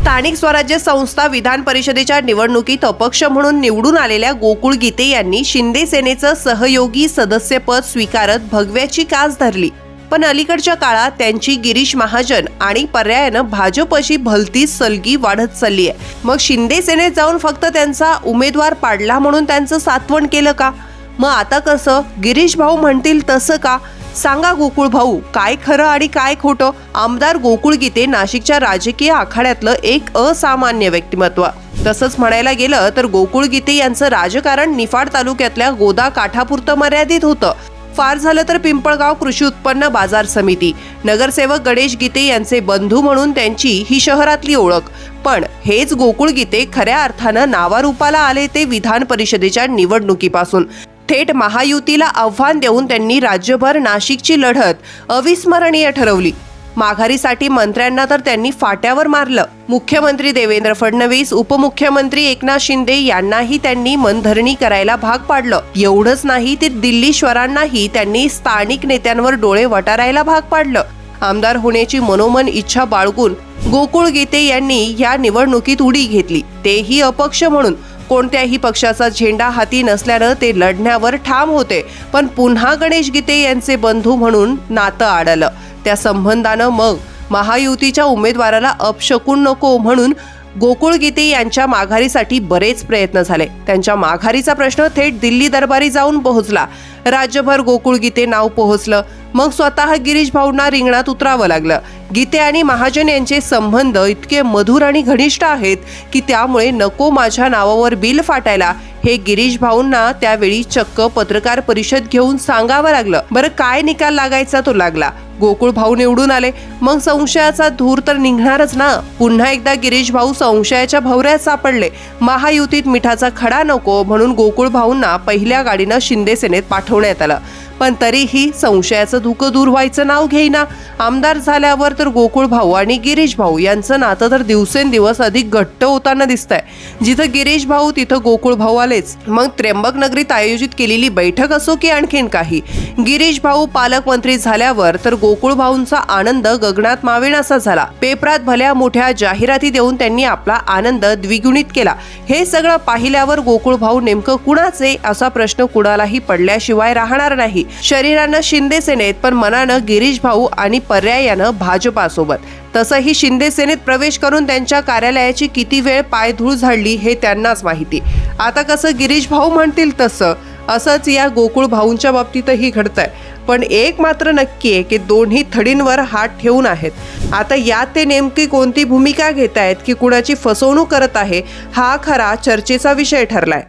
स्थानिक स्वराज्य संस्था विधान परिषदेच्या निवडणुकीत अपक्ष म्हणून निवडून आलेल्या गोकुळ गीते यांनी शिंदे सेनेचं सहयोगी सदस्यपद स्वीकारत भगव्याची कास धरली. पण अलीकडच्या काळात त्यांची गिरीश महाजन आणि पर्यायानं भाजपशी भलतीच सलगी वाढत चालली आहे. मग शिंदे सेनेत जाऊन फक्त त्यांचा उमेदवार पाडला म्हणून त्यांचं सात्वण केलं का? मग आता कसं गिरीश भाऊ म्हणतील तसं का? सांगा गोकुळ भाऊ, काय खरं आणि काय खोटं? आमदार गोकुळ गीते नाशिकच्या राजकीय आखाड्यातलं एक असामान्य व्यक्तिमत्व. तसंच म्हणायला गेलं तर गोकुळ गीते यांचं राजकारण निफाड तालुक्यातल्या गोदा काठापुरतं मर्यादित होतं. फार झालं तर पिंपळगाव कृषी उत्पन्न बाजार समिती. नगरसेवक गणेश गीते यांचे बंधू म्हणून त्यांची ही शहरातली ओळख. पण हेच गोकुळ गीते खऱ्या अर्थानं नावारूपाला आले ते विधान परिषदेच्या निवडणुकीपासून. थेट महायुतीला आव्हान देऊन त्यांनी राज्यभर नाशिकची लढत अविस्मरणीय ठरवली. माघारीसाठी मंत्र्यांना तर त्यांनी फाट्यावर मारलं. मुख्यमंत्री देवेंद्र फडणवीस, उपमुख्यमंत्री एकनाथ शिंदे यांनाही त्यांनी मनधरणी करायला भाग पाडलं. एवढंच नाही तर दिल्लीश्वरांनाही त्यांनी स्थानिक नेत्यांवर डोळे वटारायला भाग पाडलं. आमदार होण्याची मनोमन इच्छा बाळगून गोकुळ गीते यांनी या निवडणुकीत उडी घेतली, तेही अपक्ष म्हणून. कोणत्याही पक्षाचा झेंडा हाती नसल्यानं ते लढण्यावर ठाम होते. पण पुन्हा गणेश गीते यांचे बंधू म्हणून नातं आडलं. त्या संबंधानं मग महायुतीच्या उमेदवाराला अपशकून नको म्हणून गोकुळ गीते यांच्या माघारीसाठी बरेच प्रयत्न झाले. त्यांच्या माघारीचा प्रश्न थेट दिल्ली दरबारी जाऊन पोहोचला. राज्यभर गोकुळ गीते नाव पोहोचलं. मग स्वतः गिरीश भाऊंना रिंगणात उतरावं लागलं. गीते आणि महाजन यांचे संबंध इतके मधुर आणि घनिष्ठ आहेत की त्यामुळे नको माझ्या नावावर बिल फाटायला हे गिरीश भाऊंना त्यावेळी चक्क पत्रकार परिषद घेऊन सांगावं लागलं. बरं, काय निकाल लागायचा तो लागला. गोकुळ भाऊ निवडून आले. मग संशयाचा धूर तर निघणारच ना. पुन्हा एकदा गिरीश भाऊ संशयाच्या भवऱ्यात सापडले. महायुतीत मिठाचा खडा नको म्हणून गोकुळ भाऊंना पहिल्या गाडीनं शिंदे सेनेत पाठवण्यात आलं. पण तरीही संशयाचं धुकं दूर व्हायचं नाव घेईना. आमदार झाल्यावर तर गोकुळ भाऊ आणि गिरीश भाऊ यांचं नातं तर दिवसेंदिवस अधिक घट्ट होताना दिसतंय. जिथं गिरीश भाऊ तिथं गोकुळ भाऊ आलेच. मग त्र्यंबक नगरीत आयोजित केलेली बैठक असो की आणखीन काही, गिरीश भाऊ पालकमंत्री झाल्यावर तर गोकुळ भाऊंचा आनंद गगनात मावेनासा झाला. पेपरात भल्या मोठ्या जाहिराती देऊन त्यांनी आपला आनंद द्विगुणित केला. हे सगळं पाहिल्यावर गोकुळ भाऊ नेमकं कुणाचे असा प्रश्न कुणालाही पडल्याशिवाय राहणार नाही. शरीरानं शिंदे सेनेत पण मनानं गिरीश भाऊ आणि पर्यायानं भाजपासोबत. तसंही शिंदे सेनेत प्रवेश करून त्यांच्या कार्यालयाची किती वेळ पायधूळ झाडली हे त्यांनाच माहिती. आता कसं गिरीश भाऊ म्हणतील तसं, असंच या गोकुळ भाऊंच्या बाबतीतही घडतंय. पण एक मात्र नक्की आहे की दोन्ही थडींवर हात ठेवून आहेत. आता यात ते नेमकी कोणती भूमिका घेत आहेत की कुणाची फसवणूक करत आहे, हा खरा चर्चेचा विषय ठरलाय.